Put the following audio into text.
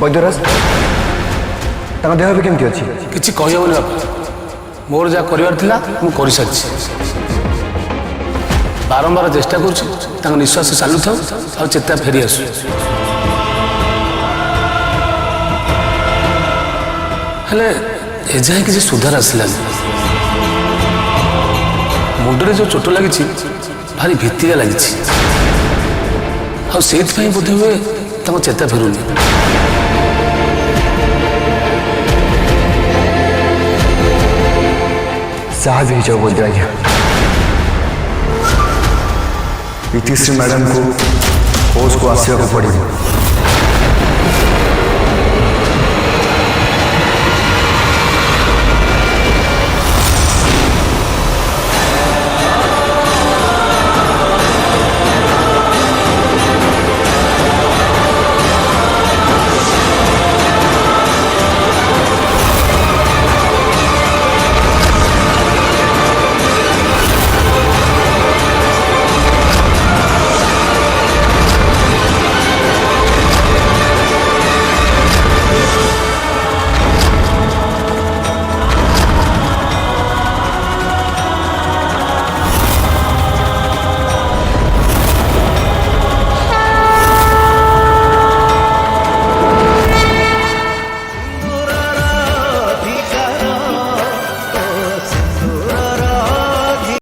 वैद्यराज देह भी केमती अच्छी किसी कहबनी बापा मोर जहाँ कर सारी बारंबार चेष्टा कर निश्वास चालू था और चेता फेरी आसू हेले एजाए किसी सुधार आसला मुंडरे जो चोट लगी भारी भित्तिका लगी बोधे हुए चेता फेरुनी जहाँ भी जाओ बोलते आज्ञा इतिश्री मैडम को होश को आसवा को पड़े।